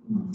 Não,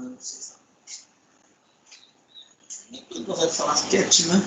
eu não sei se tudo vai falar quietinho, né?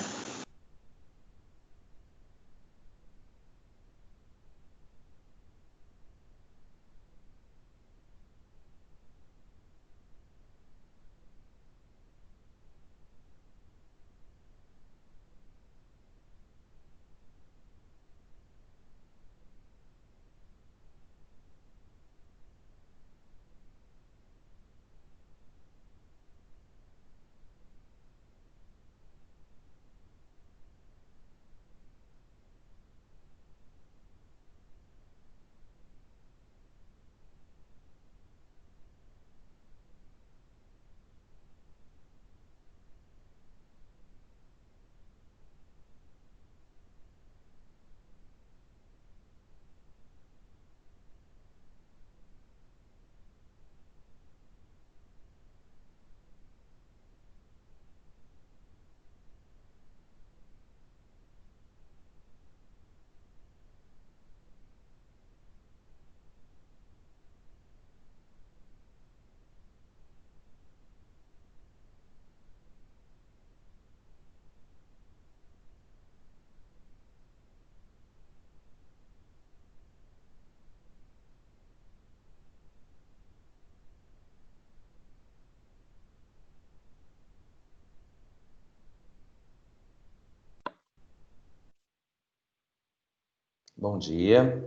Bom dia,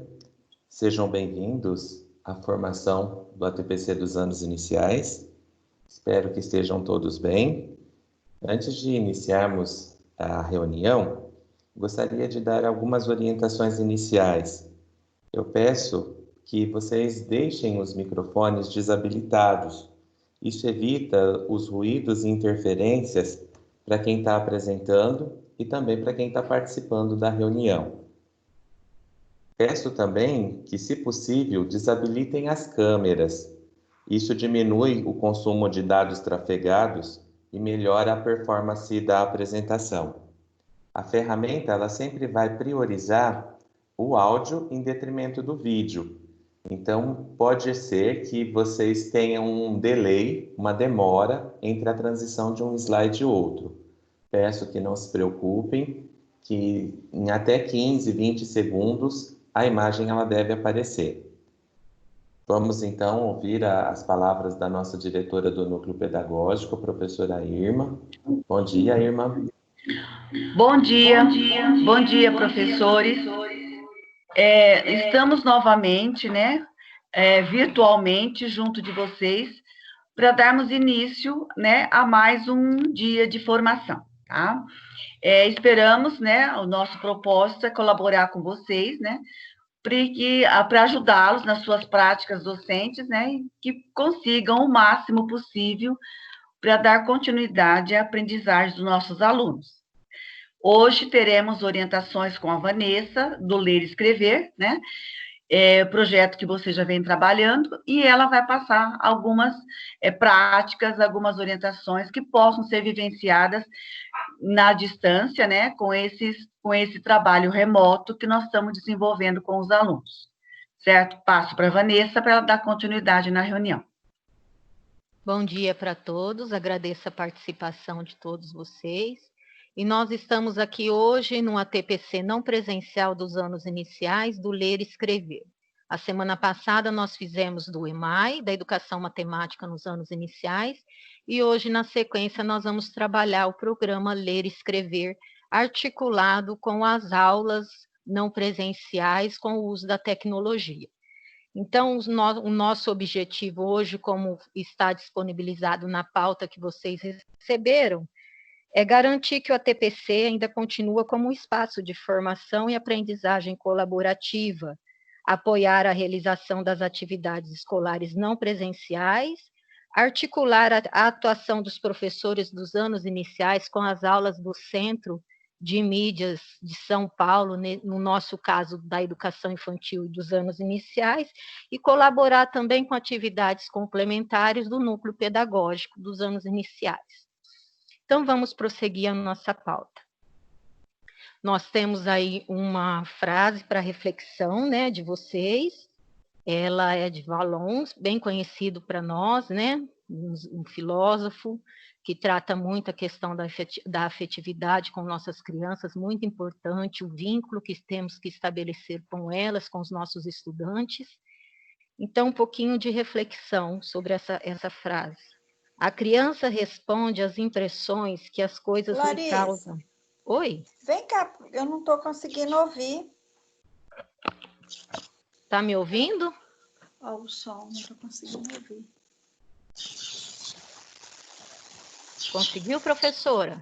sejam bem-vindos à formação do ATPC dos anos iniciais. Espero que estejam todos bem. Antes de iniciarmos a reunião, gostaria de dar algumas orientações iniciais. Eu peço que vocês deixem os microfones desabilitados. Isso evita os ruídos e interferências para quem está apresentando e também para quem está participando da reunião. Peço também que, se possível, desabilitem as câmeras. Isso diminui o consumo de dados trafegados e melhora a performance da apresentação. A ferramenta ela sempre vai priorizar o áudio em detrimento do vídeo. Então, pode ser que vocês tenham um delay, uma demora entre a transição de um slide e outro. Peço que não se preocupem, que em até 15, 20 segundos a imagem ela deve aparecer. Vamos então ouvir as palavras da nossa diretora do Núcleo Pedagógico, a professora Irma. Bom dia, Irma. Bom dia, professores. Estamos novamente, né, virtualmente junto de vocês para darmos início, né, a mais um dia de formação, tá? Esperamos, né, o nosso propósito é colaborar com vocês, né, para ajudá-los nas suas práticas docentes, né, e que consigam o máximo possível para dar continuidade à aprendizagem dos nossos alunos. Hoje teremos orientações com a Vanessa, do Ler e Escrever, né? Projeto que você já vem trabalhando, e ela vai passar algumas práticas, algumas orientações que possam ser vivenciadas na distância, né? Com esse trabalho remoto que nós estamos desenvolvendo com os alunos. Certo? Passo para a Vanessa para ela dar continuidade na reunião. Bom dia para todos, agradeço a participação de todos vocês. E nós estamos aqui hoje no ATPC não presencial dos anos iniciais do Ler e Escrever. A semana passada nós fizemos do EMAI, da Educação Matemática nos anos iniciais, e hoje, na sequência, nós vamos trabalhar o programa Ler e Escrever, articulado com as aulas não presenciais, com o uso da tecnologia. Então, o nosso objetivo hoje, como está disponibilizado na pauta que vocês receberam, é garantir que o ATPC ainda continua como um espaço de formação e aprendizagem colaborativa, apoiar a realização das atividades escolares não presenciais, articular a atuação dos professores dos anos iniciais com as aulas do Centro de Mídias de São Paulo, no nosso caso, da educação infantil e dos anos iniciais, e colaborar também com atividades complementares do núcleo pedagógico dos anos iniciais. Então, vamos prosseguir a nossa pauta. Nós temos aí uma frase para reflexão, né, de vocês. Ela é de Valons, bem conhecido para nós, né, um filósofo que trata muito a questão da afetividade com nossas crianças, muito importante, o vínculo que temos que estabelecer com elas, com os nossos estudantes. Então, um pouquinho de reflexão sobre essa frase. A criança responde às impressões que as coisas lhe causam. Oi? Vem cá, eu não estou conseguindo ouvir. Está me ouvindo? Ó, o som, não estou conseguindo ouvir. Conseguiu, professora?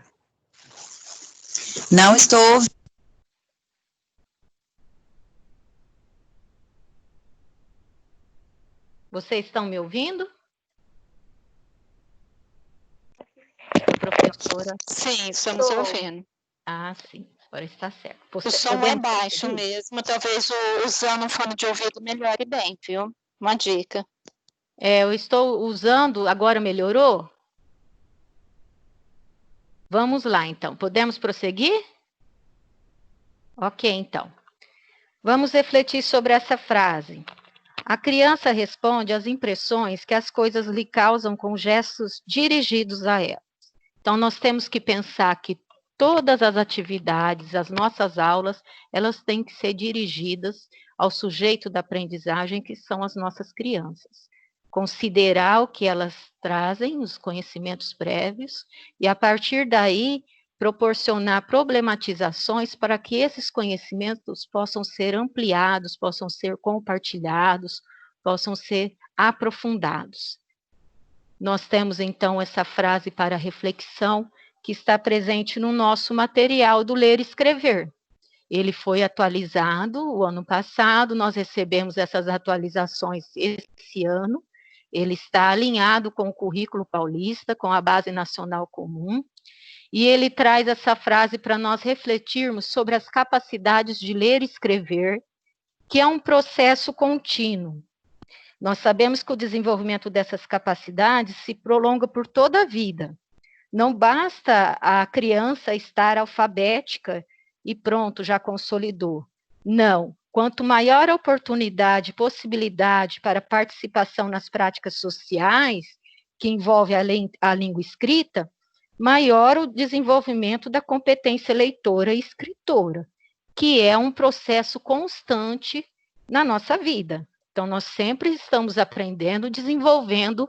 Não estou ouvindo. Vocês estão me ouvindo? Professora? Sim, estamos ouvindo. Ah, sim, agora está certo. O som é baixo mesmo, talvez usando um fone de ouvido melhore bem, viu? Uma dica. Eu estou usando, agora melhorou? Vamos lá, então. Podemos prosseguir? Ok, então. Vamos refletir sobre essa frase. A criança responde às impressões que as coisas lhe causam com gestos dirigidos a ela. Então, nós temos que pensar que todas as atividades, as nossas aulas, elas têm que ser dirigidas ao sujeito da aprendizagem, que são as nossas crianças. Considerar o que elas trazem, os conhecimentos prévios, e a partir daí proporcionar problematizações para que esses conhecimentos possam ser ampliados, possam ser compartilhados, possam ser aprofundados. Nós temos, então, essa frase para reflexão que está presente no nosso material do Ler e Escrever. Ele foi atualizado o ano passado, nós recebemos essas atualizações esse ano. Ele está alinhado com o currículo paulista, com a Base Nacional Comum, e ele traz essa frase para nós refletirmos sobre as capacidades de ler e escrever, que é um processo contínuo. Nós sabemos que o desenvolvimento dessas capacidades se prolonga por toda a vida. Não basta a criança estar alfabética e pronto, já consolidou. Não. Quanto maior a oportunidade, possibilidade para participação nas práticas sociais, que envolve a língua escrita, maior o desenvolvimento da competência leitora e escritora, que é um processo constante na nossa vida. Então, nós sempre estamos aprendendo, desenvolvendo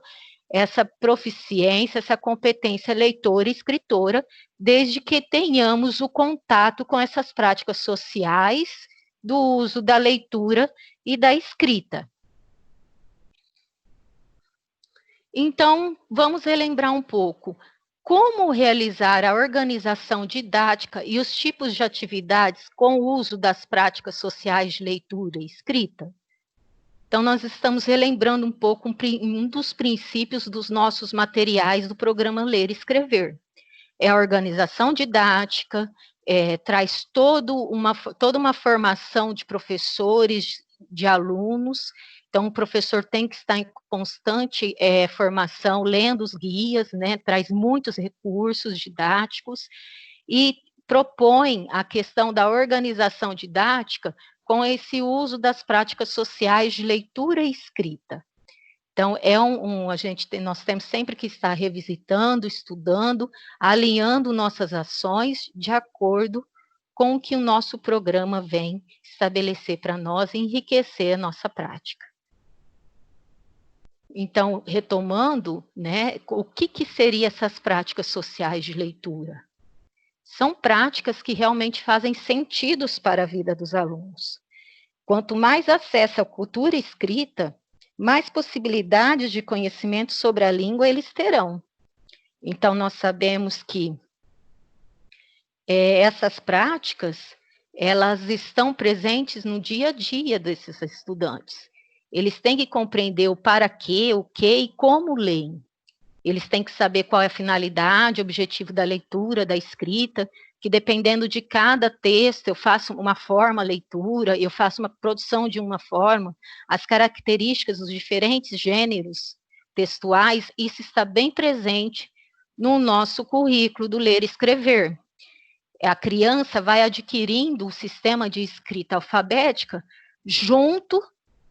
essa proficiência, essa competência leitora e escritora, desde que tenhamos o contato com essas práticas sociais, do uso da leitura e da escrita. Então, vamos relembrar um pouco como realizar a organização didática e os tipos de atividades com o uso das práticas sociais de leitura e escrita. Então, nós estamos relembrando um pouco um dos princípios dos nossos materiais do programa Ler e Escrever. É a organização didática, traz toda uma formação de professores, de alunos. Então, o professor tem que estar em constante formação, lendo os guias, né, traz muitos recursos didáticos e propõe a questão da organização didática com esse uso das práticas sociais de leitura e escrita. Então, nós temos sempre que estar revisitando, estudando, alinhando nossas ações de acordo com o que o nosso programa vem estabelecer para nós e enriquecer a nossa prática. Então, retomando, né, o que seriam essas práticas sociais de leitura? São práticas que realmente fazem sentido para a vida dos alunos. Quanto mais acesso à cultura escrita, mais possibilidades de conhecimento sobre a língua eles terão. Então, nós sabemos que essas práticas, elas estão presentes no dia a dia desses estudantes. Eles têm que compreender o para quê, o que e como leem. Eles têm que saber qual é a finalidade, o objetivo da leitura, da escrita, que dependendo de cada texto, eu faço uma forma leitura, eu faço uma produção de uma forma, as características dos diferentes gêneros textuais, isso está bem presente no nosso currículo do ler e escrever. A criança vai adquirindo o sistema de escrita alfabética junto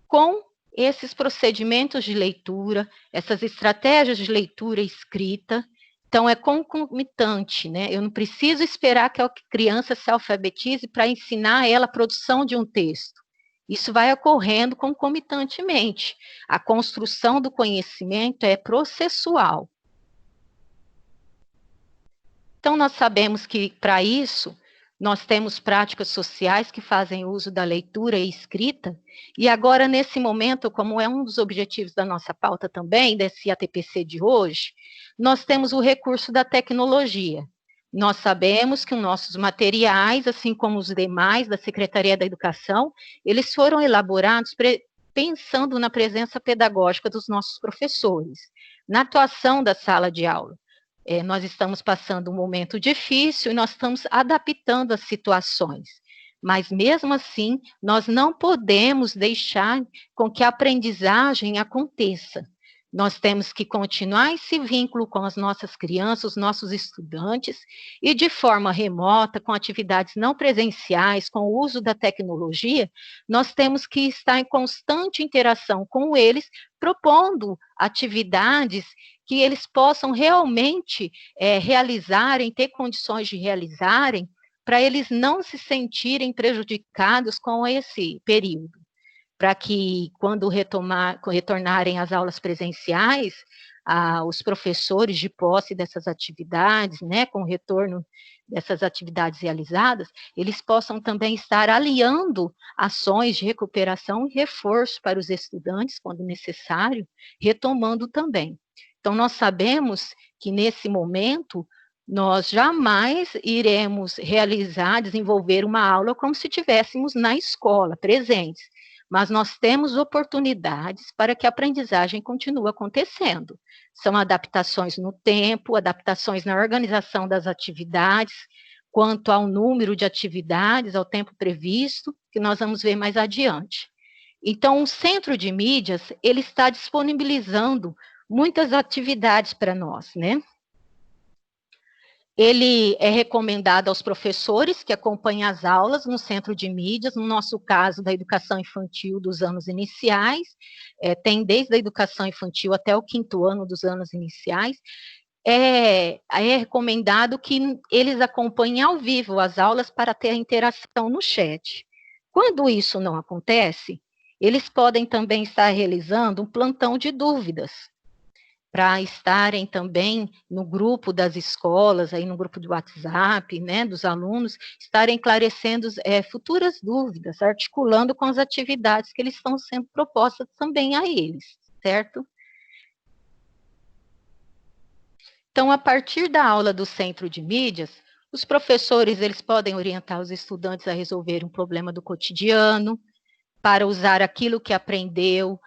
com esses procedimentos de leitura, essas estratégias de leitura e escrita. Então, é concomitante, né? Eu não preciso esperar que a criança se alfabetize para ensinar ela a produção de um texto. Isso vai ocorrendo concomitantemente. A construção do conhecimento é processual. Então, nós sabemos que, para isso, nós temos práticas sociais que fazem uso da leitura e escrita, e agora, nesse momento, como é um dos objetivos da nossa pauta também, desse ATPC de hoje, nós temos o recurso da tecnologia. Nós sabemos que os nossos materiais, assim como os demais da Secretaria da Educação, eles foram elaborados pensando na presença pedagógica dos nossos professores, na atuação da sala de aula. Nós estamos passando um momento difícil e nós estamos adaptando as situações. Mas, mesmo assim, nós não podemos deixar com que a aprendizagem aconteça. Nós temos que continuar esse vínculo com as nossas crianças, os nossos estudantes, e de forma remota, com atividades não presenciais, com o uso da tecnologia, nós temos que estar em constante interação com eles, propondo atividades que eles possam realmente realizarem, ter condições de realizarem, para eles não se sentirem prejudicados com esse período. Para que, quando retornarem às aulas presenciais, os professores de posse dessas atividades, né, com o retorno dessas atividades realizadas, eles possam também estar aliando ações de recuperação e reforço para os estudantes, quando necessário, retomando também. Então, nós sabemos que, nesse momento, nós jamais iremos desenvolver uma aula como se estivéssemos na escola, presentes, mas nós temos oportunidades para que a aprendizagem continue acontecendo. São adaptações no tempo, adaptações na organização das atividades, quanto ao número de atividades, ao tempo previsto, que nós vamos ver mais adiante. Então, o Centro de Mídias, ele está disponibilizando muitas atividades para nós, né? Ele é recomendado aos professores que acompanham as aulas no Centro de Mídias, no nosso caso, da educação infantil dos anos iniciais, tem desde a educação infantil até o 5º ano dos anos iniciais. É recomendado que eles acompanhem ao vivo as aulas para ter a interação no chat. Quando isso não acontece, eles podem também estar realizando um plantão de dúvidas, para estarem também no grupo das escolas, aí no grupo do WhatsApp, né, dos alunos, estarem esclarecendo futuras dúvidas, articulando com as atividades que eles estão sendo propostas também a eles, certo? Então, a partir da aula do Centro de Mídias, os professores, eles podem orientar os estudantes a resolver um problema do cotidiano, para usar aquilo que aprendeu,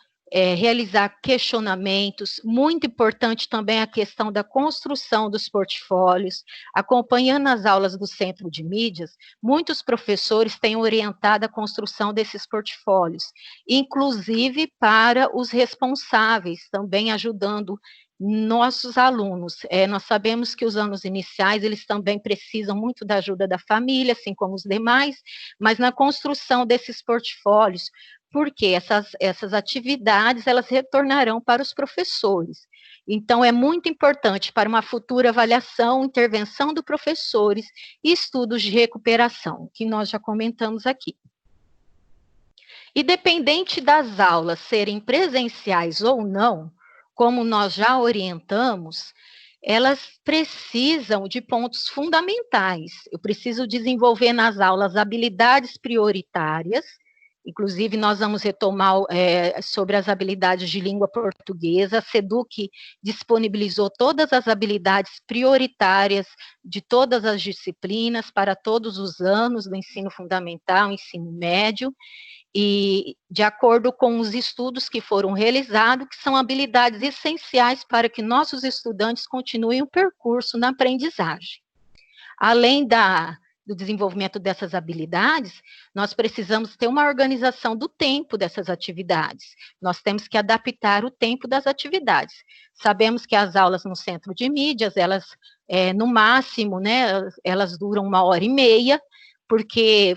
realizar questionamentos. Muito importante também a questão da construção dos portfólios. Acompanhando as aulas do Centro de Mídias, muitos professores têm orientado a construção desses portfólios, inclusive para os responsáveis, também ajudando nossos alunos. Nós sabemos que os anos iniciais, eles também precisam muito da ajuda da família, assim como os demais, mas na construção desses portfólios, porque essas atividades, elas retornarão para os professores. Então, é muito importante para uma futura avaliação, intervenção dos professores e estudos de recuperação, que nós já comentamos aqui. E dependente das aulas serem presenciais ou não, como nós já orientamos, elas precisam de pontos fundamentais. Eu preciso desenvolver nas aulas habilidades prioritárias, inclusive nós vamos retomar sobre as habilidades de língua portuguesa. A SEDUC disponibilizou todas as habilidades prioritárias de todas as disciplinas para todos os anos do ensino fundamental, ensino médio, e de acordo com os estudos que foram realizados, que são habilidades essenciais para que nossos estudantes continuem o percurso na aprendizagem. Além do desenvolvimento dessas habilidades, nós precisamos ter uma organização do tempo dessas atividades. Nós temos que adaptar o tempo das atividades. Sabemos que as aulas no centro de mídias, elas, no máximo, né, elas duram 1h30, porque,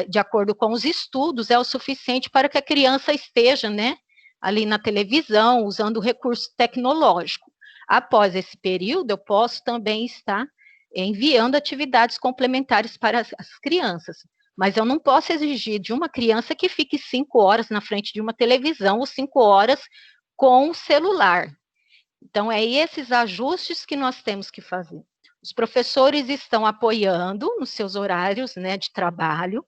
de acordo com os estudos, é o suficiente para que a criança esteja, né, ali na televisão, usando o recurso tecnológico. Após esse período, eu posso também estar enviando atividades complementares para as crianças, mas eu não posso exigir de uma criança que fique 5 horas na frente de uma televisão ou 5 horas com o celular. Então, é esses ajustes que nós temos que fazer. Os professores estão apoiando nos seus horários, né, de trabalho,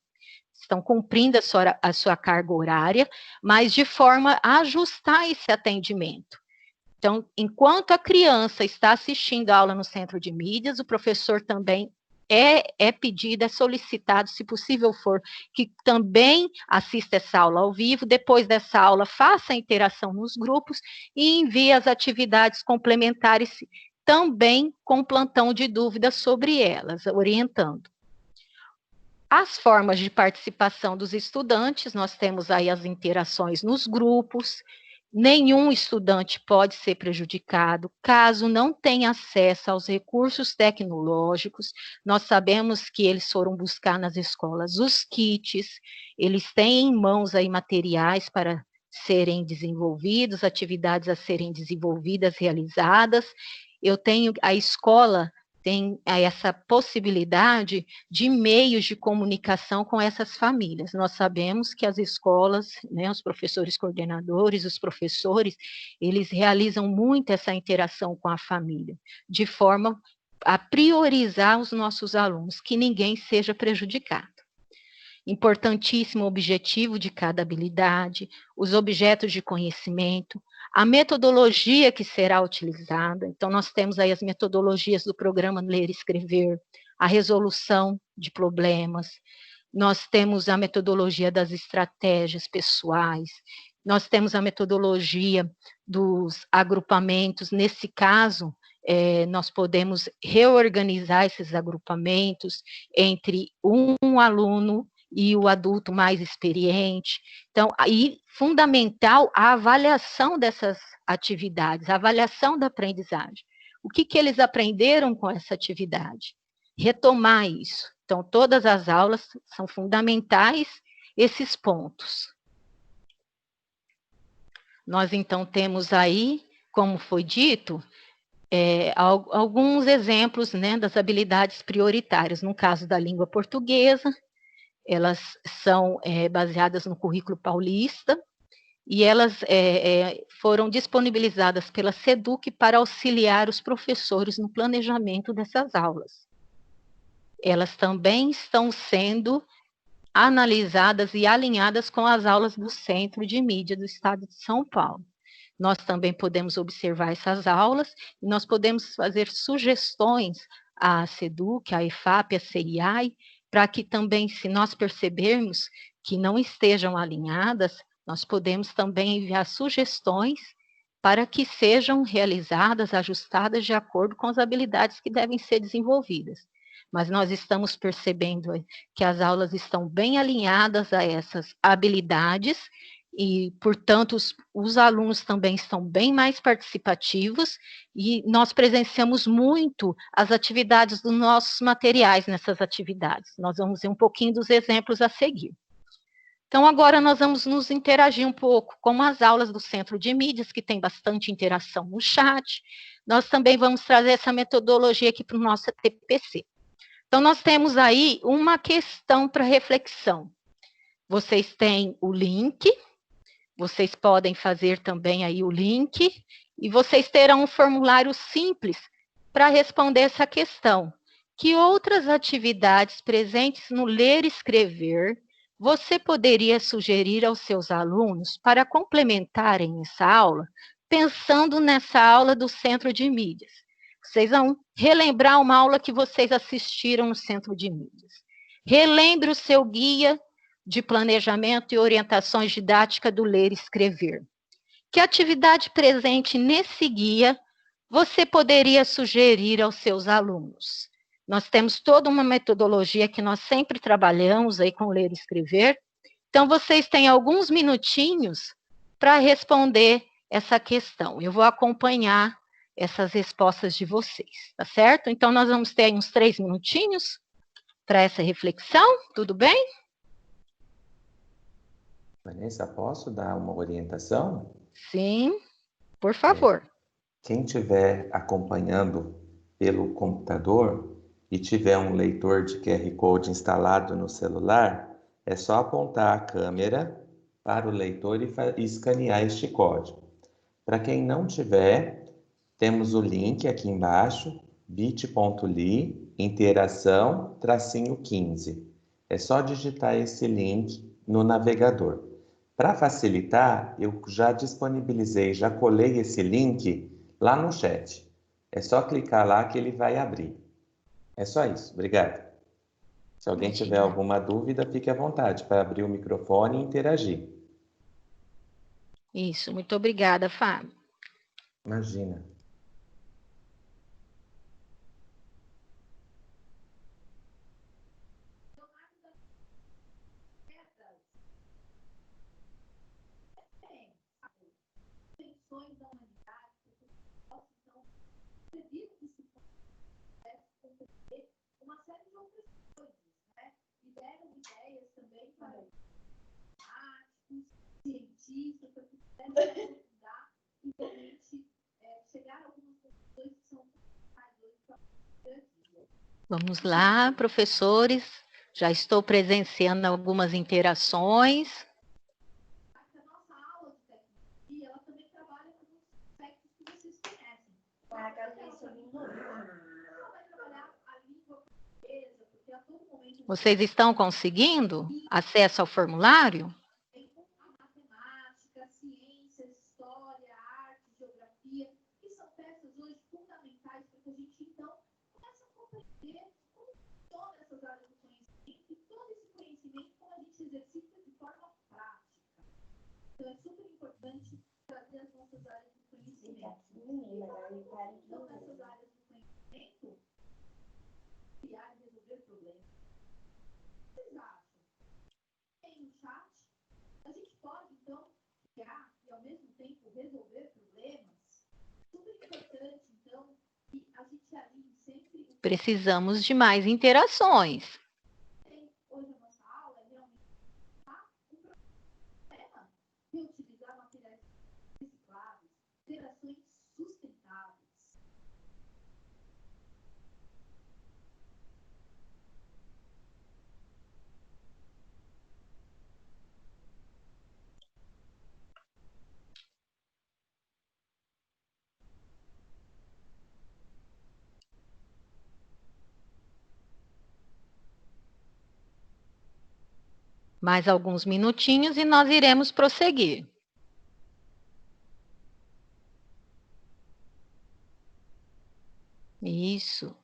estão cumprindo a sua carga horária, mas de forma a ajustar esse atendimento. Então, enquanto a criança está assistindo a aula no centro de mídias, o professor também é pedido, é solicitado, se possível for, que também assista essa aula ao vivo. Depois dessa aula, faça a interação nos grupos e envie as atividades complementares também com plantão de dúvidas sobre elas, orientando. As formas de participação dos estudantes, nós temos aí as interações nos grupos. Nenhum estudante pode ser prejudicado caso não tenha acesso aos recursos tecnológicos. Nós sabemos que eles foram buscar nas escolas os kits, eles têm em mãos aí materiais para serem desenvolvidos, atividades a serem desenvolvidas, realizadas. A escola tem essa possibilidade de meios de comunicação com essas famílias. Nós sabemos que as escolas, né, os professores coordenadores, os professores, eles realizam muito essa interação com a família, de forma a priorizar os nossos alunos, que ninguém seja prejudicado. Importantíssimo o objetivo de cada habilidade, os objetos de conhecimento, a metodologia que será utilizada. Então, nós temos aí as metodologias do programa Ler e Escrever, a resolução de problemas, nós temos a metodologia das estratégias pessoais, nós temos a metodologia dos agrupamentos. Nesse caso, nós podemos reorganizar esses agrupamentos entre um aluno e o adulto mais experiente. Então, aí, fundamental a avaliação dessas atividades, a avaliação da aprendizagem. O que eles aprenderam com essa atividade? Retomar isso. Então, todas as aulas são fundamentais esses pontos. Nós, então, temos aí, como foi dito, alguns exemplos, né, das habilidades prioritárias. No caso da língua portuguesa, elas são baseadas no currículo paulista, e elas foram disponibilizadas pela SEDUC para auxiliar os professores no planejamento dessas aulas. Elas também estão sendo analisadas e alinhadas com as aulas do Centro de Mídia do Estado de São Paulo. Nós também podemos observar essas aulas, e nós podemos fazer sugestões à SEDUC, à EFAP, à CEIAI, para que também, se nós percebermos que não estejam alinhadas, nós podemos também enviar sugestões para que sejam realizadas, ajustadas de acordo com as habilidades que devem ser desenvolvidas. Mas nós estamos percebendo que as aulas estão bem alinhadas a essas habilidades e, portanto, os alunos também estão bem mais participativos, e nós presenciamos muito as atividades dos nossos materiais nessas atividades. Nós vamos ver um pouquinho dos exemplos a seguir. Então, agora nós vamos nos interagir um pouco com as aulas do Centro de Mídias, que tem bastante interação no chat. Nós também vamos trazer essa metodologia aqui para o nosso TPC. Então, nós temos aí uma questão para reflexão. Vocês têm o link, vocês podem fazer também aí o link, e vocês terão um formulário simples para responder essa questão. Que outras atividades presentes no ler e escrever você poderia sugerir aos seus alunos para complementarem essa aula, pensando nessa aula do Centro de Mídias? Vocês vão relembrar uma aula que vocês assistiram no Centro de Mídias. Relembre o seu guia de planejamento e orientações didáticas do ler e escrever. Que atividade presente nesse guia você poderia sugerir aos seus alunos? Nós temos toda uma metodologia que nós sempre trabalhamos aí com ler e escrever. Então, vocês têm alguns minutinhos para responder essa questão. Eu vou acompanhar essas respostas de vocês, tá certo? Então, nós vamos ter uns 3 minutinhos para essa reflexão, tudo bem? Vanessa, posso dar uma orientação? Sim, por favor. Quem estiver acompanhando pelo computador e tiver um leitor de QR Code instalado no celular, é só apontar a câmera para o leitor e escanear este código. Para quem não tiver, temos o link aqui embaixo, bit.ly, interação, -15. É só digitar esse link no navegador. Para facilitar, eu já disponibilizei, já colei esse link lá no chat. É só clicar lá que ele vai abrir. É só isso. Obrigado. Se alguém tiver alguma dúvida, fique à vontade para abrir o microfone e interagir. Isso, muito obrigada, Fábio. Imagina. Uma série de outras coisas, né? E deram ideias também para matemáticos, cientistas, para que pudessem estudar e realmente chegar a algumas conclusões que são mais hoje para o dia a dia. Vamos lá, professores. Já estou presenciando algumas interações. A nossa aula de tecnologia, ela também trabalha com os aspectos que vocês conhecem. Ela vai trabalhar a língua portuguesa, porque a todo momento... Vocês estão conseguindo acesso ao formulário? A matemática, ciências, história, arte, geografia, que são peças hoje fundamentais para que a gente, então, comece a compreender como funcionam essas áreas do conhecimento e todo esse conhecimento como a gente exercita de forma prática. Então, é super importante trazer as nossas áreas do conhecimento. Então, nessas áreas do conhecimento, criar e resolver problemas. O que vocês acham? Tem um chat? A gente pode, então, criar e, ao mesmo tempo, resolver problemas? Super importante, então, que a gente alinhe sempre... Precisamos de mais interações. Hoje a nossa aula é realmente um problema. Reutilizar materiais recicláveis, ter ações sustentáveis. Mais alguns minutinhos e nós iremos prosseguir. Isso.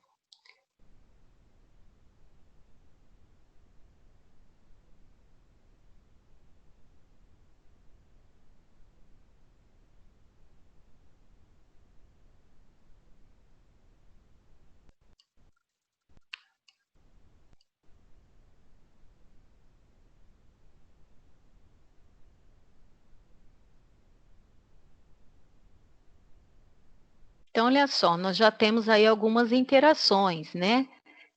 Então, olha só, nós já temos aí algumas interações, né?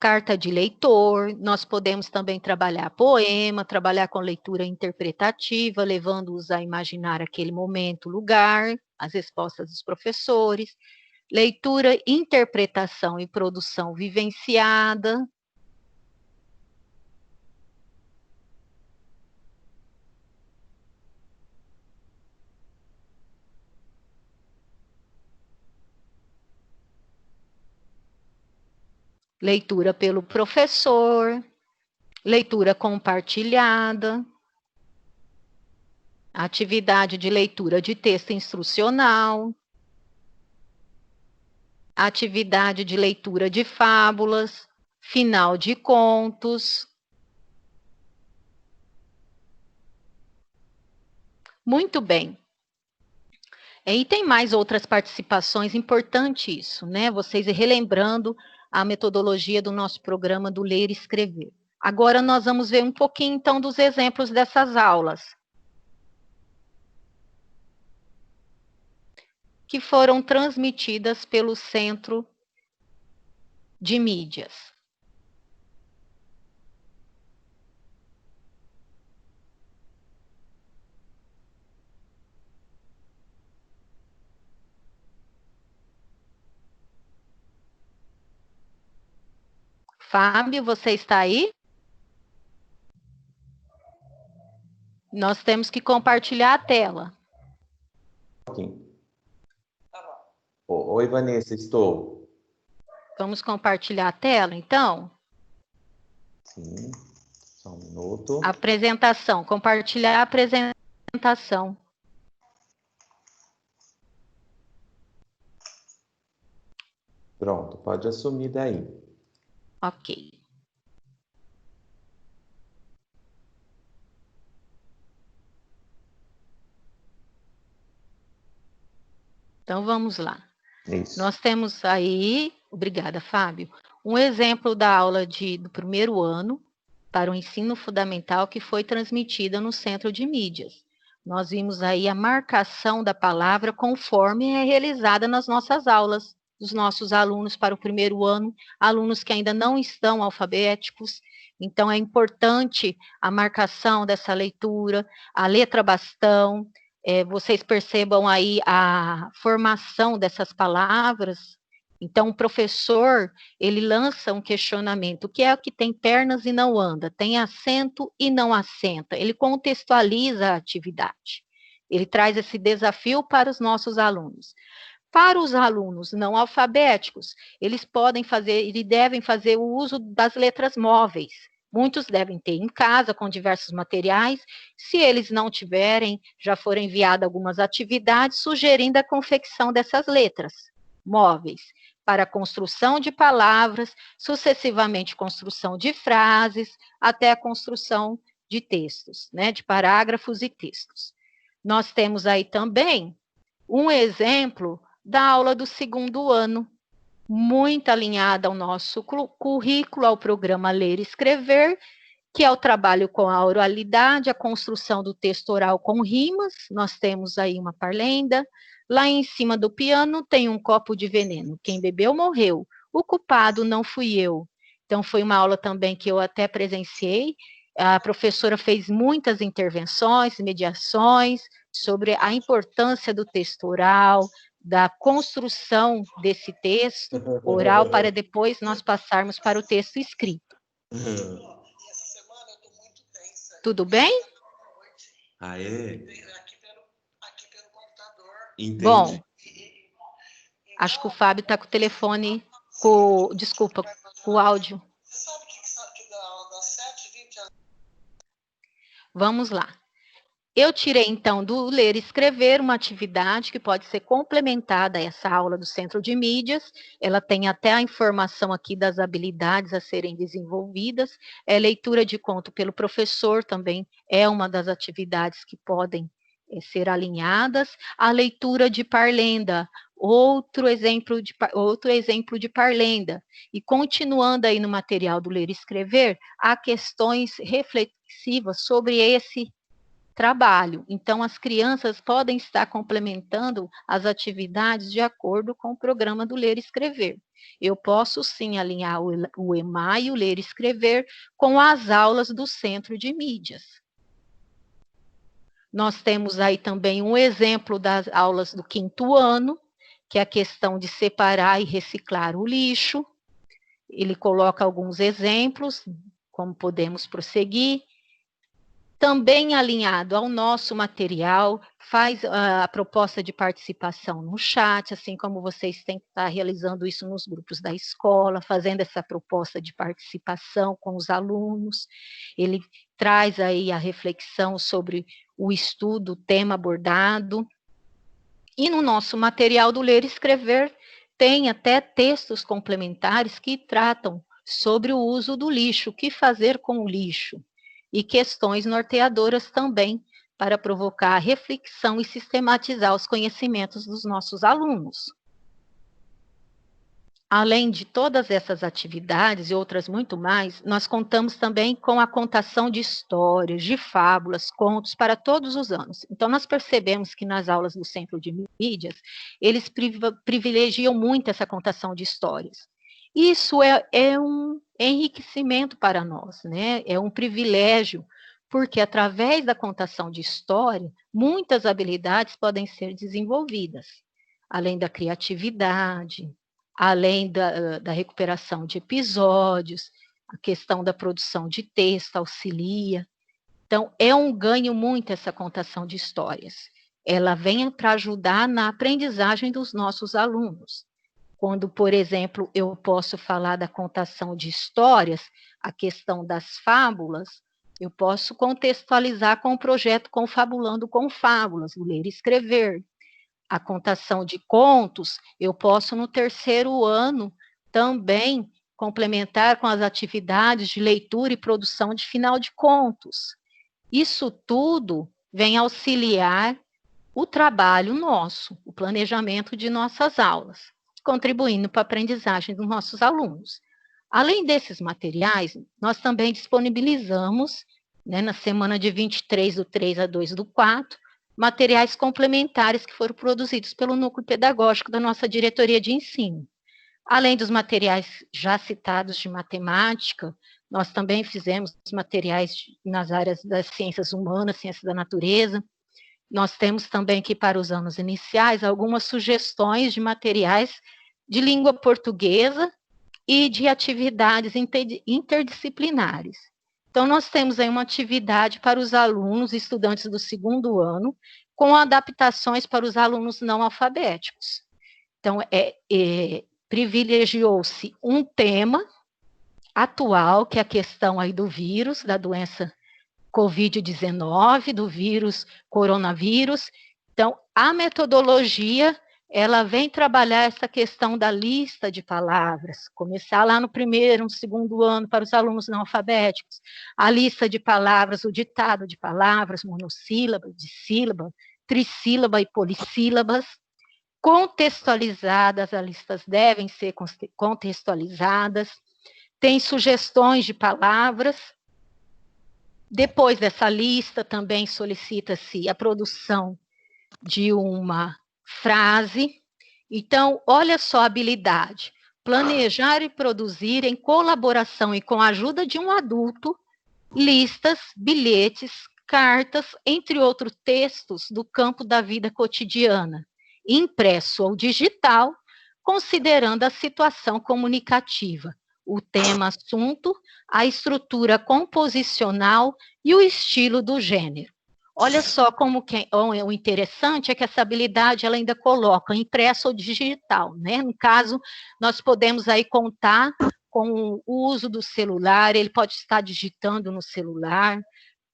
carta de leitor, nós podemos também trabalhar poema, trabalhar com leitura interpretativa, levando-os a imaginar aquele momento, lugar, as respostas dos professores, leitura, interpretação e produção vivenciada. Leitura pelo professor, leitura compartilhada, atividade de leitura de texto instrucional, atividade de leitura de fábulas, final de contos. Muito bem. E tem mais outras participações, importante isso, né? Vocês relembrando a metodologia do nosso programa do Ler e Escrever. Agora nós vamos ver um pouquinho, então, dos exemplos dessas aulas, que foram transmitidas pelo Centro de Mídias. Fábio, você está aí? Nós temos que compartilhar a tela. Oi, Vanessa, estou. Vamos compartilhar a tela, então? Sim, só um minuto. Apresentação, compartilhar a apresentação. Pronto, pode assumir daí. Ok. Então, vamos lá. Isso. Nós temos aí, obrigada, Fábio, um exemplo da aula do primeiro ano para o ensino fundamental que foi transmitida no Centro de Mídias. Nós vimos aí a marcação da palavra conforme é realizada nas nossas aulas, dos nossos alunos para o primeiro ano, alunos que ainda não estão alfabéticos. Então, é importante a marcação dessa leitura, a letra bastão. Vocês percebam aí a formação dessas palavras. Então, o professor, ele lança um questionamento: o que é o que tem pernas e não anda? Tem acento e não assenta? Ele contextualiza a atividade. Ele traz esse desafio para os nossos alunos. Para os alunos não alfabéticos, eles podem fazer e devem fazer o uso das letras móveis. Muitos devem ter em casa, com diversos materiais. Se eles não tiverem, já foram enviadas algumas atividades sugerindo a confecção dessas letras móveis para a construção de palavras, sucessivamente construção de frases, até a construção de textos, né, de parágrafos e textos. Nós temos aí também um exemplo da aula do segundo ano, muito alinhada ao nosso currículo, ao programa Ler e Escrever, que é o trabalho com a oralidade, a construção do texto oral com rimas. Nós temos aí uma parlenda. Lá em cima do piano tem um copo de veneno. Quem bebeu morreu. O culpado não fui eu. Então, foi uma aula também que eu até presenciei. A professora fez muitas intervenções, mediações sobre a importância do texto oral, da construção desse texto oral, para depois nós passarmos para o texto escrito. Tudo bem? Ah, é? Aqui pelo computador. Entendi. Bom, acho que o Fábio está com o telefone, desculpa, com o áudio. Você sabe que dá aula das 7h20 Vamos lá. Eu tirei, então, do Ler e Escrever uma atividade que pode ser complementada a essa aula do Centro de Mídias. Ela tem até a informação aqui das habilidades a serem desenvolvidas. Leitura de conto pelo professor também é uma das atividades que podem ser alinhadas. A leitura de parlenda, outro exemplo de parlenda. E continuando aí no material do Ler e Escrever, há questões reflexivas sobre esse trabalho. Então, as crianças podem estar complementando as atividades de acordo com o programa do Ler e Escrever. Eu posso, sim, alinhar o EMAI, o Ler e Escrever, com as aulas do Centro de Mídias. Nós temos aí também um exemplo das aulas do 5º ano, que é a questão de separar e reciclar o lixo. Ele coloca alguns exemplos, como podemos prosseguir. Também alinhado ao nosso material, faz a proposta de participação no chat, assim como vocês têm que estar realizando isso nos grupos da escola, fazendo essa proposta de participação com os alunos. Ele traz aí a reflexão sobre o estudo, o tema abordado. E no nosso material do Ler e Escrever, tem até textos complementares que tratam sobre o uso do lixo, o que fazer com o lixo, e questões norteadoras também, para provocar reflexão e sistematizar os conhecimentos dos nossos alunos. Além de todas essas atividades e outras muito mais, nós contamos também com a contação de histórias, de fábulas, contos para todos os anos. Então, nós percebemos que nas aulas do Centro de Mídias, eles privilegiam muito essa contação de histórias. Isso é um enriquecimento para nós, né? É um privilégio, porque através da contação de história, muitas habilidades podem ser desenvolvidas, além da criatividade, além da recuperação de episódios, a questão da produção de texto auxilia. Então, é um ganho muito essa contação de histórias. Ela vem para ajudar na aprendizagem dos nossos alunos. Quando, por exemplo, eu posso falar da contação de histórias, a questão das fábulas, eu posso contextualizar com o projeto Confabulando com Fábulas, o Ler e Escrever. A contação de contos, eu posso, no 3º ano, também complementar com as atividades de leitura e produção de final de contos. Isso tudo vem auxiliar o trabalho nosso, o planejamento de nossas aulas, contribuindo para a aprendizagem dos nossos alunos. Além desses materiais, nós também disponibilizamos, né, na semana de 23 do 3 a 2 do 4, materiais complementares que foram produzidos pelo núcleo pedagógico da nossa diretoria de ensino. Além dos materiais já citados de matemática, nós também fizemos materiais nas áreas das ciências humanas, ciências da natureza. Nós temos também aqui para os anos iniciais algumas sugestões de materiais de língua portuguesa e de atividades interdisciplinares. Então, nós temos aí uma atividade para os alunos, estudantes do 2º ano, com adaptações para os alunos não alfabéticos. Então, privilegiou-se um tema atual, que é a questão aí do vírus, da doença Covid-19, do vírus coronavírus. Então, a metodologia, ela vem trabalhar essa questão da lista de palavras, começar lá no 1º, no 2º ano, para os alunos não alfabéticos, a lista de palavras, o ditado de palavras, monossílaba, dissílaba, trissílaba e polissílabas, contextualizadas, as listas devem ser contextualizadas, tem sugestões de palavras. Depois dessa lista, também solicita-se a produção de uma frase. Então, olha só a habilidade. Planejar e produzir em colaboração e com a ajuda de um adulto, listas, bilhetes, cartas, entre outros textos do campo da vida cotidiana, impresso ou digital, considerando a situação comunicativa, o tema assunto, a estrutura composicional e o estilo do gênero. Olha só como que o interessante é que essa habilidade ela ainda coloca impresso ou digital, né? No caso, nós podemos aí contar com o uso do celular, ele pode estar digitando no celular,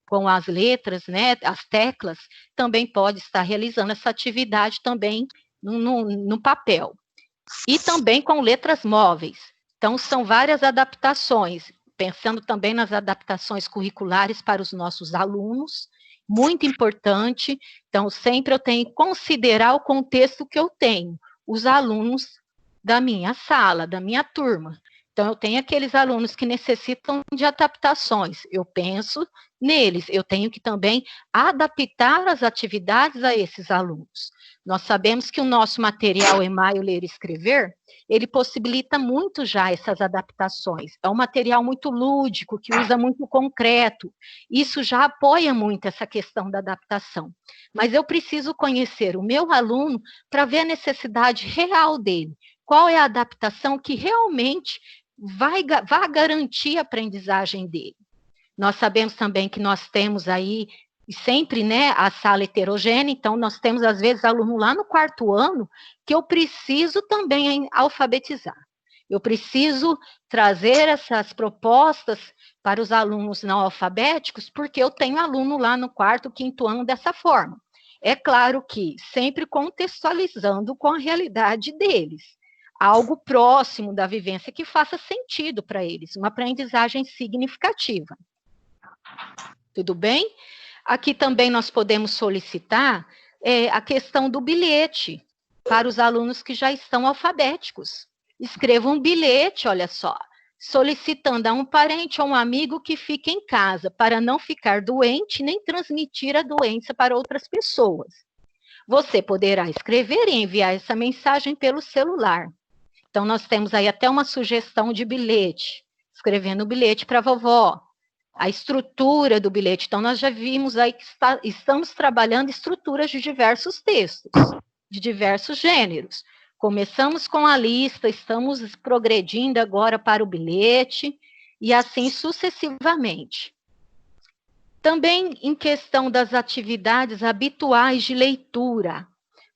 com as letras, né, as teclas, também pode estar realizando essa atividade também no papel. E também com letras móveis. Então, são várias adaptações, pensando também nas adaptações curriculares para os nossos alunos, muito importante. Então, sempre eu tenho que considerar o contexto que eu tenho, os alunos da minha sala, da minha turma. Então, eu tenho aqueles alunos que necessitam de adaptações. Eu penso neles. Eu tenho que também adaptar as atividades a esses alunos. Nós sabemos que o nosso material Emaio Ler e Escrever, ele possibilita muito já essas adaptações. É um material muito lúdico, que usa muito concreto. Isso já apoia muito essa questão da adaptação. Mas eu preciso conhecer o meu aluno para ver a necessidade real dele. Qual é a adaptação que realmente vai garantir a aprendizagem dele. Nós sabemos também que nós temos aí sempre, né, a sala heterogênea, então nós temos, às vezes, aluno lá no 4º ano, que eu preciso também alfabetizar. Eu preciso trazer essas propostas para os alunos não alfabéticos, porque eu tenho aluno lá no 4º, 5º ano dessa forma. É claro que sempre contextualizando com a realidade deles. Algo próximo da vivência que faça sentido para eles, uma aprendizagem significativa. Tudo bem? Aqui também nós podemos solicitar a questão do bilhete para os alunos que já estão alfabéticos. Escreva um bilhete, olha só, solicitando a um parente ou um amigo que fique em casa para não ficar doente nem transmitir a doença para outras pessoas. Você poderá escrever e enviar essa mensagem pelo celular. Então, nós temos aí até uma sugestão de bilhete, escrevendo o bilhete para a vovó, a estrutura do bilhete. Então, nós já vimos aí que estamos trabalhando estruturas de diversos textos, de diversos gêneros. Começamos com a lista, estamos progredindo agora para o bilhete, e assim sucessivamente. Também em questão das atividades habituais de leitura,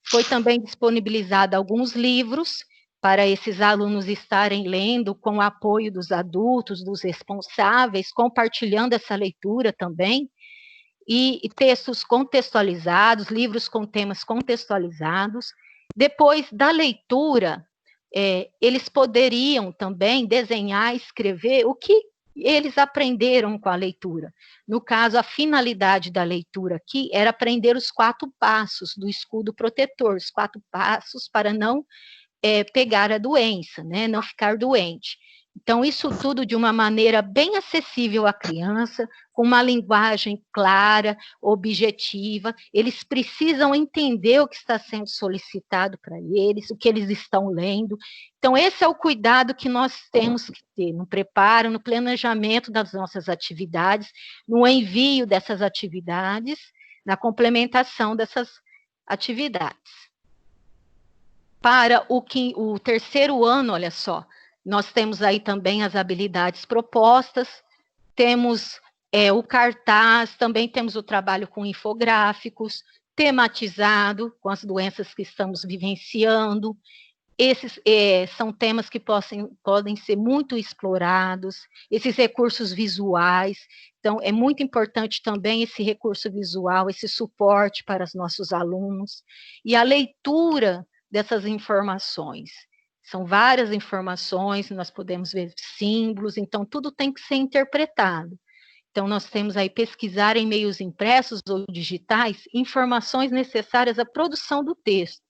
foi também disponibilizado alguns livros para esses alunos estarem lendo com o apoio dos adultos, dos responsáveis, compartilhando essa leitura também, e textos contextualizados, livros com temas contextualizados. Depois da leitura, eles poderiam também desenhar, escrever o que eles aprenderam com a leitura. No caso, a finalidade da leitura aqui era aprender os 4 passos do escudo protetor, os 4 passos para não pegar a doença, né, não ficar doente. Então, isso tudo de uma maneira bem acessível à criança, com uma linguagem clara, objetiva. Eles precisam entender o que está sendo solicitado para eles, o que eles estão lendo. Então, esse é o cuidado que nós temos que ter no preparo, no planejamento das nossas atividades, no envio dessas atividades, na complementação dessas atividades. Para o 3º ano, olha só, nós temos aí também as habilidades propostas, temos o cartaz, também temos o trabalho com infográficos, tematizado, com as doenças que estamos vivenciando. Esses são temas que podem ser muito explorados, esses recursos visuais. Então, é muito importante também esse recurso visual, esse suporte para os nossos alunos. E a leitura dessas informações. São várias informações, nós podemos ver símbolos, então tudo tem que ser interpretado. Então, nós temos aí pesquisar em meios impressos ou digitais informações necessárias à produção do texto,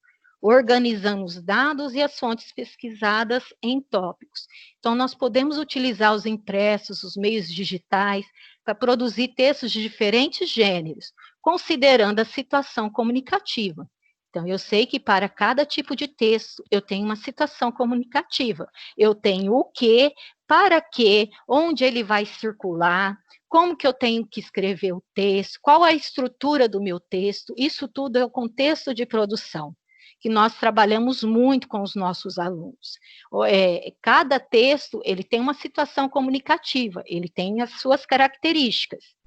organizando os dados e as fontes pesquisadas em tópicos. Então, nós podemos utilizar os impressos, os meios digitais, para produzir textos de diferentes gêneros, considerando a situação comunicativa. Então, eu sei que para cada tipo de texto, eu tenho uma situação comunicativa. Eu tenho o que, para quê, onde ele vai circular, como que eu tenho que escrever o texto, qual a estrutura do meu texto. Isso tudo é o contexto de produção, que nós trabalhamos muito com os nossos alunos. Cada texto, ele tem uma situação comunicativa, ele tem as suas características.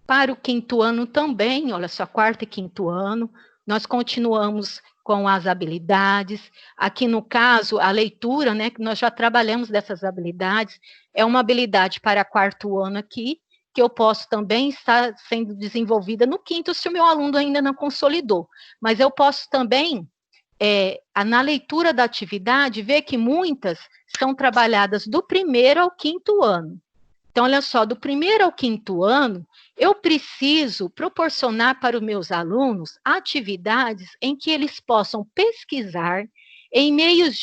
Para o 5º ano também, olha só, 4º e 5º ano, nós continuamos com as habilidades. Aqui, no caso, a leitura, né, que nós já trabalhamos dessas habilidades, é uma habilidade para 4º ano aqui, que eu posso também estar sendo desenvolvida no 5º, se o meu aluno ainda não consolidou. Mas eu posso também, na leitura da atividade, ver que muitas são trabalhadas do 1º ao 5º ano. Então, olha só, do 1º ao 5º ano, eu preciso proporcionar para os meus alunos atividades em que eles possam pesquisar em meios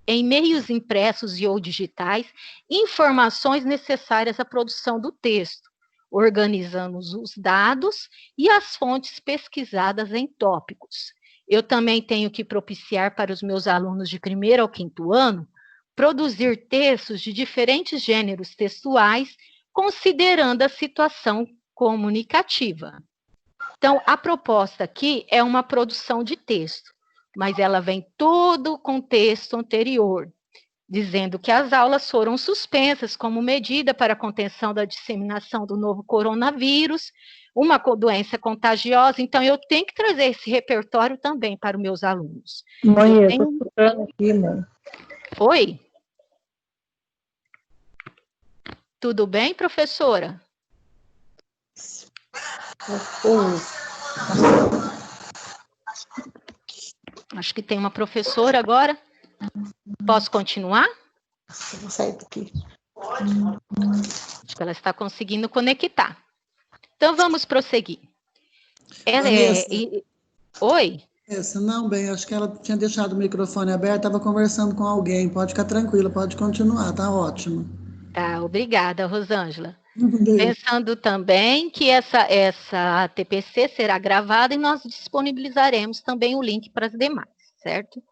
em meios impressos e ou digitais, informações necessárias à produção do texto, organizando os dados e as fontes pesquisadas em tópicos. Eu também tenho que propiciar para os meus alunos de 1º ao 5º ano produzir textos de diferentes gêneros textuais, considerando a situação comunicativa. Então, a proposta aqui é uma produção de texto, mas ela vem todo o contexto anterior, dizendo que as aulas foram suspensas como medida para a contenção da disseminação do novo coronavírus, uma doença contagiosa. Então, eu tenho que trazer esse repertório também para os meus alunos. Mãe, eu estou escutando aqui, mãe. Oi? Tudo bem, professora? Acho que tem uma professora agora. Posso continuar? Vou sair daqui. Acho que ela está conseguindo conectar. Então, vamos prosseguir. Oi? Não, bem, acho que ela tinha deixado o microfone aberto, estava conversando com alguém. Pode ficar tranquila, pode continuar, tá ótimo. Tá, obrigada, Rosângela. Pensando também que essa TPC será gravada e nós disponibilizaremos também o link para as demais, certo?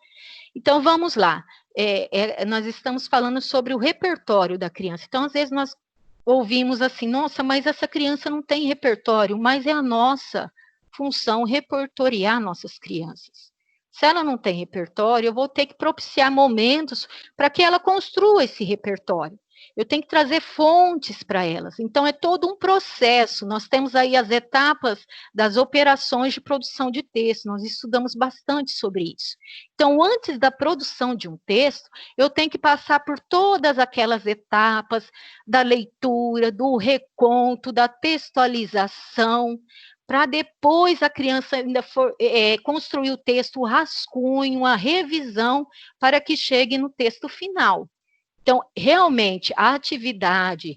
Então, vamos lá. Nós estamos falando sobre o repertório da criança. Então, às vezes, nós ouvimos assim, nossa, mas essa criança não tem repertório, mas é a nossa função repertoriar nossas crianças. Se ela não tem repertório, eu vou ter que propiciar momentos para que ela construa esse repertório. Eu tenho que trazer fontes para elas. Então, é todo um processo. Nós temos aí as etapas das operações de produção de texto. Nós estudamos bastante sobre isso. Então, antes da produção de um texto, eu tenho que passar por todas aquelas etapas da leitura, do reconto, da textualização, para depois a criança ainda construir o texto, o rascunho, a revisão, para que chegue no texto final. Então, realmente, a atividade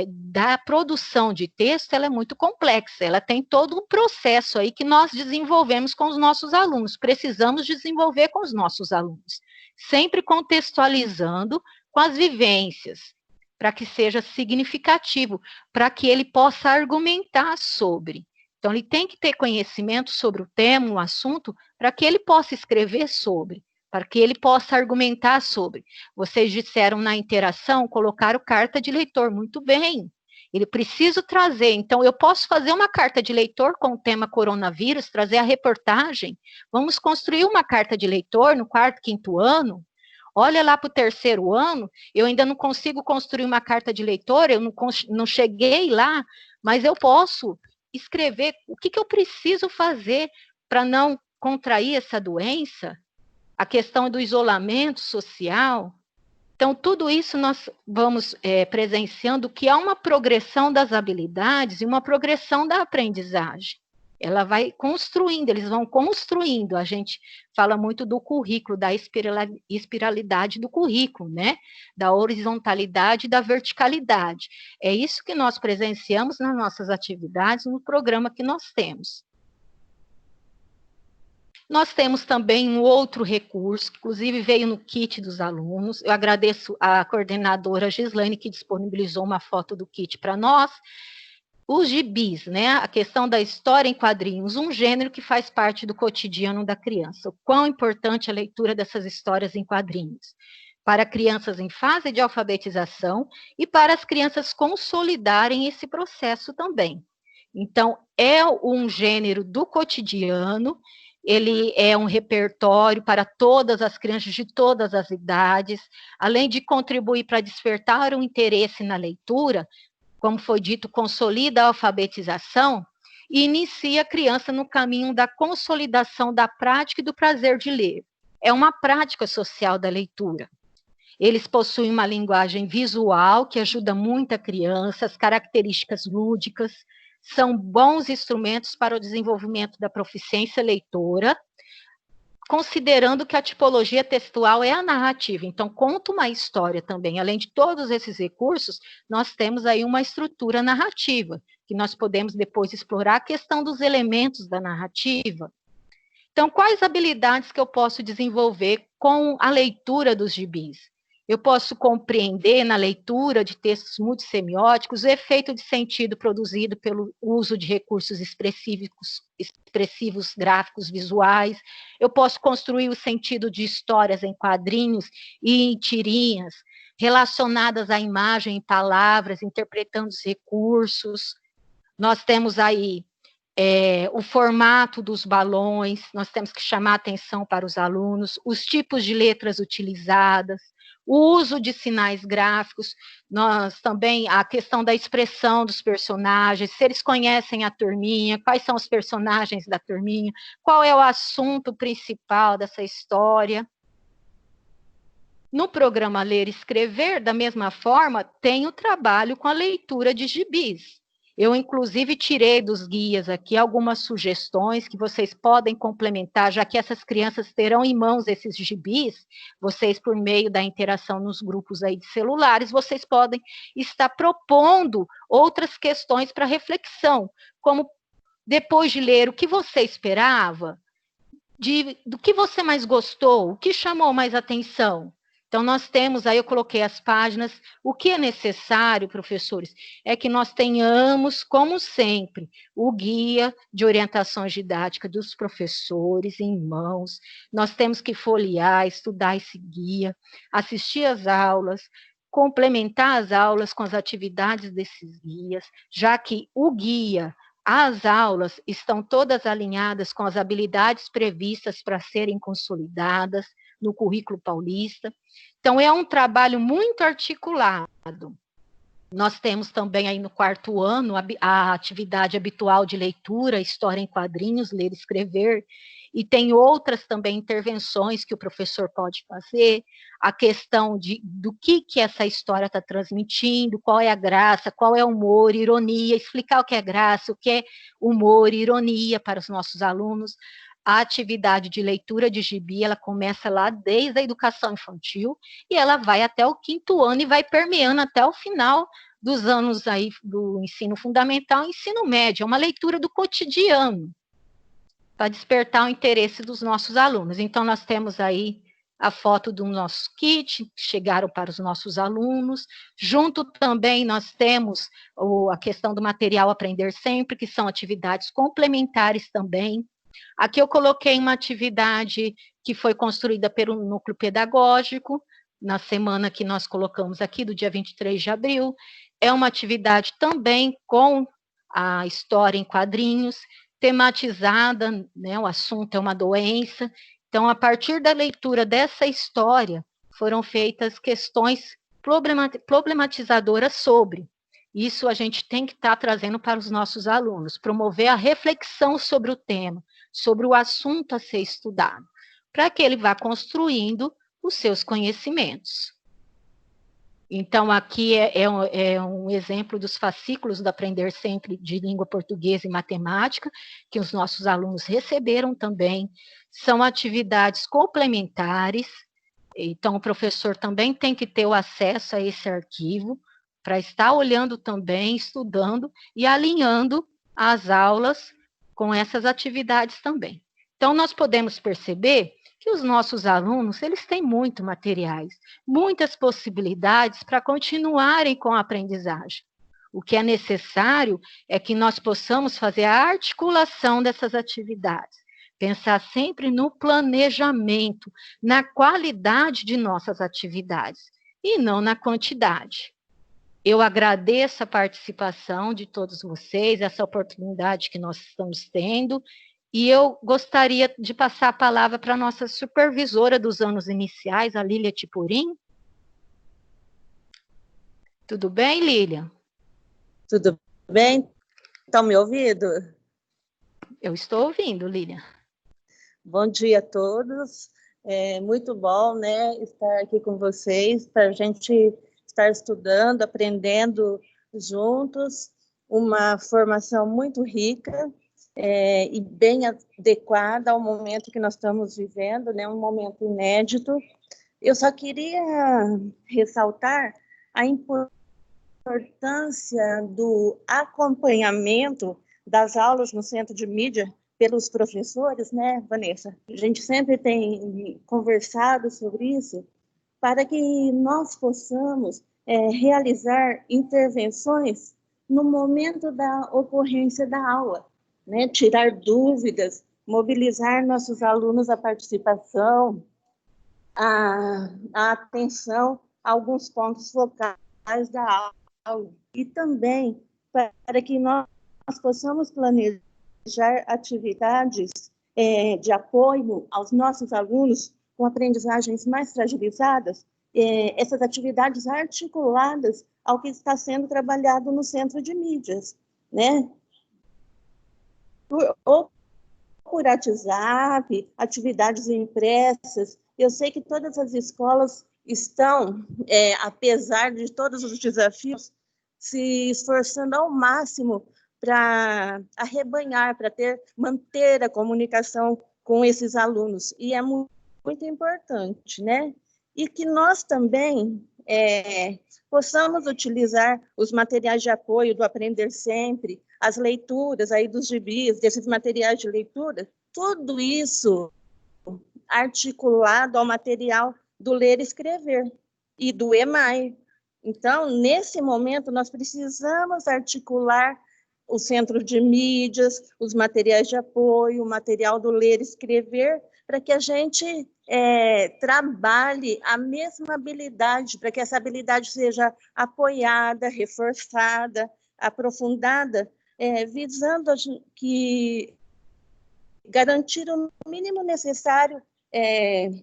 da produção de texto, ela é muito complexa, ela tem todo um processo aí que nós desenvolvemos com os nossos alunos, precisamos desenvolver com os nossos alunos, sempre contextualizando com as vivências, para que seja significativo, para que ele possa argumentar sobre. Então, ele tem que ter conhecimento sobre o tema, o assunto, para que ele possa escrever sobre, para que ele possa argumentar sobre. Vocês disseram na interação, colocaram carta de leitor, muito bem. Ele precisa trazer, então eu posso fazer uma carta de leitor com o tema coronavírus, trazer a reportagem, vamos construir uma carta de leitor no 4º, 5º ano, olha lá para o 3º ano, eu ainda não consigo construir uma carta de leitor, eu não cheguei lá, mas eu posso escrever o que eu preciso fazer para não contrair essa doença, a questão do isolamento social. Então, tudo isso nós vamos presenciando que há uma progressão das habilidades e uma progressão da aprendizagem. Ela vai construindo, eles vão construindo. A gente fala muito do currículo, da espiralidade do currículo, né? Da horizontalidade e da verticalidade. É isso que nós presenciamos nas nossas atividades, no programa que nós temos. Nós temos também um outro recurso, que inclusive veio no kit dos alunos. Eu agradeço à coordenadora Gislaine, que disponibilizou uma foto do kit para nós. Os gibis, né? A questão da história em quadrinhos, um gênero que faz parte do cotidiano da criança. O quão importante a leitura dessas histórias em quadrinhos. Para crianças em fase de alfabetização e para as crianças consolidarem esse processo também. Então, é um gênero do cotidiano, ele é um repertório para todas as crianças de todas as idades, além de contribuir para despertar o interesse na leitura, como foi dito, consolida a alfabetização e inicia a criança no caminho da consolidação da prática e do prazer de ler. É uma prática social da leitura. Eles possuem uma linguagem visual que ajuda muito a criança, as características lúdicas, são bons instrumentos para o desenvolvimento da proficiência leitora, considerando que a tipologia textual é a narrativa. Então, conta uma história também. Além de todos esses recursos, nós temos aí uma estrutura narrativa, que nós podemos depois explorar a questão dos elementos da narrativa. Então, quais habilidades que eu posso desenvolver com a leitura dos gibis? Eu posso compreender na leitura de textos multissemióticos o efeito de sentido produzido pelo uso de recursos expressivos gráficos visuais. Eu posso construir o sentido de histórias em quadrinhos e em tirinhas, relacionadas à imagem em palavras, interpretando os recursos. Nós temos aí o formato dos balões, nós temos que chamar atenção para os alunos, os tipos de letras utilizadas, o uso de sinais gráficos, nós também, a questão da expressão dos personagens, se eles conhecem a turminha, quais são os personagens da turminha, qual é o assunto principal dessa história. No programa Ler e Escrever, da mesma forma, tem o trabalho com a leitura de gibis. Eu, inclusive, tirei dos guias aqui algumas sugestões que vocês podem complementar, já que essas crianças terão em mãos esses gibis, vocês, por meio da interação nos grupos aí de celulares, vocês podem estar propondo outras questões para reflexão, como, depois de ler, o que você esperava, do que você mais gostou, o que chamou mais atenção. Então, nós temos, aí eu coloquei as páginas, o que é necessário, professores, é que nós tenhamos, como sempre, o guia de orientações didáticas dos professores em mãos, nós temos que folhear, estudar esse guia, assistir às aulas, complementar as aulas com as atividades desses guias, já que o guia, as aulas estão todas alinhadas com as habilidades previstas para serem consolidadas no currículo paulista. Então, é um trabalho muito articulado. Nós temos também aí no 4º ano a atividade habitual de leitura, história em quadrinhos, ler e escrever, e tem outras também intervenções que o professor pode fazer, a questão do que essa história está transmitindo, qual é a graça, qual é o humor, ironia, explicar o que é graça, o que é humor, ironia para os nossos alunos. A atividade de leitura de gibi, ela começa lá desde a educação infantil e ela vai até o 5º ano e vai permeando até o final dos anos aí do ensino fundamental e ensino médio. É uma leitura do cotidiano para despertar o interesse dos nossos alunos. Então, nós temos aí a foto do nosso kit, que chegaram para os nossos alunos. Junto também nós temos a questão do material Aprender Sempre, que são atividades complementares também. Aqui eu coloquei uma atividade que foi construída pelo núcleo pedagógico, na semana que nós colocamos aqui, do dia 23 de abril. É uma atividade também com a história em quadrinhos, tematizada, né, o assunto é uma doença. Então, a partir da leitura dessa história, foram feitas questões problematizadoras sobre. Isso a gente tem que estar trazendo para os nossos alunos, promover a reflexão sobre o tema, sobre o assunto a ser estudado, para que ele vá construindo os seus conhecimentos. Então, aqui é um exemplo dos fascículos do Aprender Sempre de língua portuguesa e matemática, que os nossos alunos receberam também. São atividades complementares, então o professor também tem que ter o acesso a esse arquivo, para estar olhando também, estudando e alinhando as aulas com essas atividades também. Então, nós podemos perceber que os nossos alunos, eles têm muito materiais, muitas possibilidades para continuarem com a aprendizagem. O que é necessário é que nós possamos fazer a articulação dessas atividades, pensar sempre no planejamento, na qualidade de nossas atividades, e não na quantidade. Eu agradeço a participação de todos vocês, essa oportunidade que nós estamos tendo, e eu gostaria de passar a palavra para a nossa supervisora dos anos iniciais, a Lília Tipurim. Tudo bem, Lília? Tudo bem? Estão me ouvindo? Eu estou ouvindo, Lília. Bom dia a todos. É muito bom, né, estar aqui com vocês, para a gente estar estudando, aprendendo juntos, uma formação muito rica, e bem adequada ao momento que nós estamos vivendo, né, um momento inédito. Eu só queria ressaltar a importância do acompanhamento das aulas no Centro de Mídia pelos professores, né, Vanessa? A gente sempre tem conversado sobre isso, para que nós possamos realizar intervenções no momento da ocorrência da aula, né? Tirar dúvidas, mobilizar nossos alunos à participação, a atenção a alguns pontos focais da aula, e também para que nós possamos planejar atividades de apoio aos nossos alunos com aprendizagens mais fragilizadas, essas atividades articuladas ao que está sendo trabalhado no centro de mídias, né? Ou por WhatsApp, atividades impressas. Eu sei que todas as escolas estão, apesar de todos os desafios, se esforçando ao máximo para arrebanhar, para manter a comunicação com esses alunos. E é muito importante, né? E que nós também possamos utilizar os materiais de apoio do Aprender Sempre, as leituras aí dos gibis, desses materiais de leitura, tudo isso articulado ao material do Ler e Escrever e do EMAI. Então, nesse momento, nós precisamos articular o centro de mídias, os materiais de apoio, o material do Ler e Escrever, para que a gente trabalhe a mesma habilidade, para que essa habilidade seja apoiada, reforçada, aprofundada, visando que garantir o mínimo necessário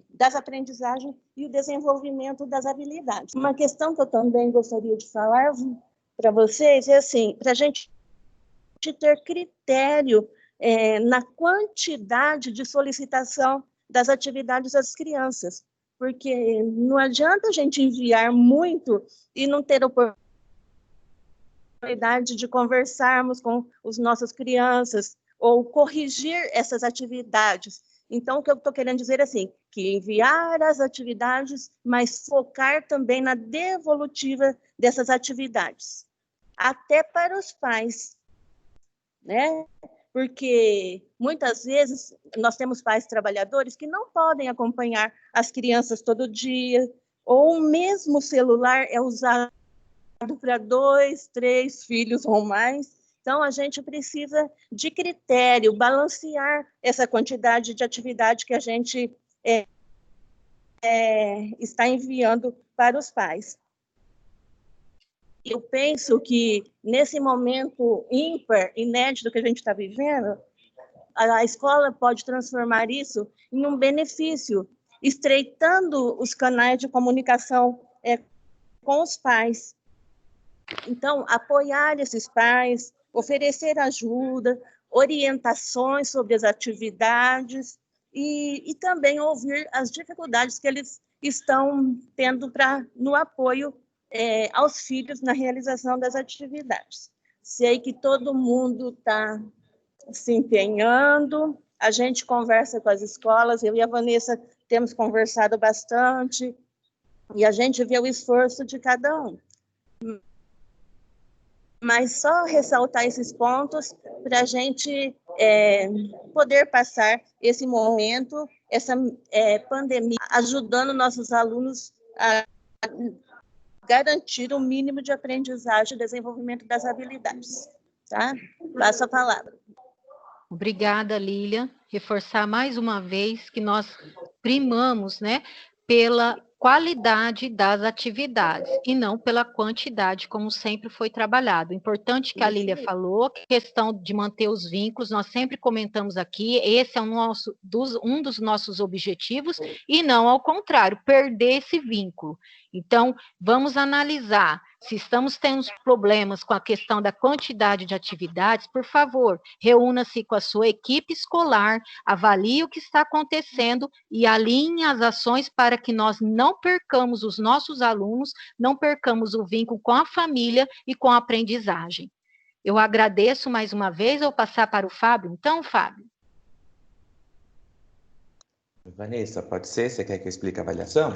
das aprendizagens e o desenvolvimento das habilidades. Uma questão que eu também gostaria de falar para vocês é assim, para a gente ter critério na quantidade de solicitação das atividades às crianças, porque não adianta a gente enviar muito e não ter oportunidade de conversarmos com as nossas crianças ou corrigir essas atividades. Então, o que eu estou querendo dizer é assim, que enviar as atividades, mas focar também na devolutiva dessas atividades, até para os pais, né? Porque muitas vezes nós temos pais trabalhadores que não podem acompanhar as crianças todo dia, ou o mesmo celular é usado para 2, 3 filhos ou mais. Então, a gente precisa de critério, balancear essa quantidade de atividade que a gente está enviando para os pais. Eu penso que, nesse momento ímpar, inédito que a gente está vivendo, a escola pode transformar isso em um benefício, estreitando os canais de comunicação com os pais. Então, apoiar esses pais, oferecer ajuda, orientações sobre as atividades e também ouvir as dificuldades que eles estão tendo no apoio aos filhos na realização das atividades. Sei que todo mundo está se empenhando, a gente conversa com as escolas, eu e a Vanessa temos conversado bastante, e a gente vê o esforço de cada um. Mas só ressaltar esses pontos para a gente poder passar esse momento, essa pandemia, ajudando nossos alunos a garantir o mínimo de aprendizagem e desenvolvimento das habilidades. Tá? Passo a palavra. Obrigada, Lília. Reforçar mais uma vez que nós primamos, né, pela qualidade das atividades e não pela quantidade, como sempre foi trabalhado. Importante que a Lília falou, questão de manter os vínculos, nós sempre comentamos aqui, esse é um dos nossos objetivos, e não ao contrário, perder esse vínculo. Então, vamos analisar se estamos tendo problemas com a questão da quantidade de atividades. Por favor, reúna-se com a sua equipe escolar, avalie o que está acontecendo e alinhe as ações para que nós não percamos os nossos alunos, não percamos o vínculo com a família e com a aprendizagem. Eu agradeço mais uma vez, vou passar para o Fábio. Então, Fábio. Vanessa, pode ser? Você quer que eu explique a avaliação?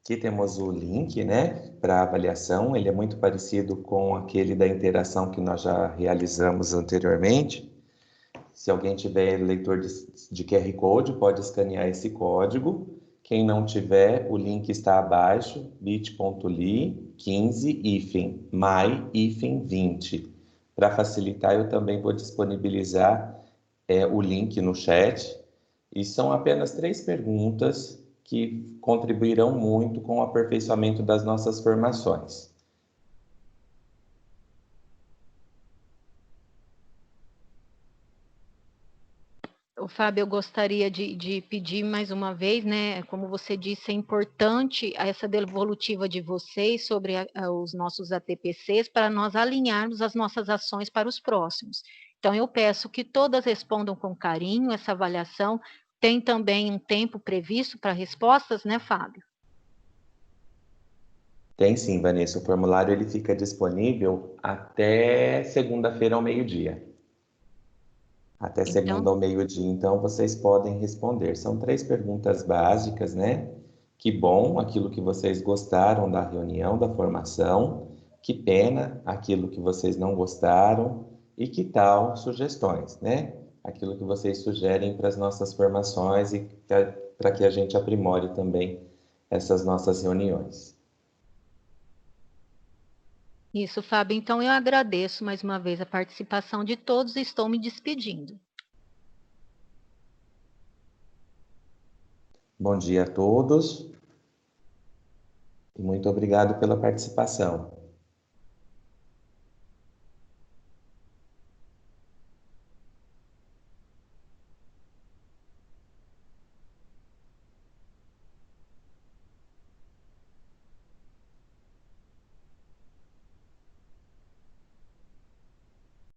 Aqui temos o link, né, para avaliação. Ele é muito parecido com aquele da interação que nós já realizamos anteriormente. Se alguém tiver leitor de QR Code, pode escanear esse código. Quem não tiver, o link está abaixo, bit.ly 15-my-20. Para facilitar, eu também vou disponibilizar o link no chat. E são apenas 3 perguntas que contribuirão muito com o aperfeiçoamento das nossas formações. O Fábio, eu gostaria de pedir mais uma vez, né? Como você disse, é importante essa devolutiva de vocês sobre os nossos ATPCs para nós alinharmos as nossas ações para os próximos. Então, eu peço que todas respondam com carinho essa avaliação. Tem também um tempo previsto para respostas, né, Fábio? Tem sim, Vanessa. O formulário ele fica disponível até segunda-feira ao meio-dia. Até segunda ao meio-dia, então, vocês podem responder. São 3 perguntas básicas, né? Que bom aquilo que vocês gostaram da reunião, da formação. Que pena aquilo que vocês não gostaram. E que tal sugestões, né? Aquilo que vocês sugerem para as nossas formações e para que a gente aprimore também essas nossas reuniões. Isso, Fábio. Então, eu agradeço mais uma vez a participação de todos e estou me despedindo. Bom dia a todos e muito obrigado pela participação.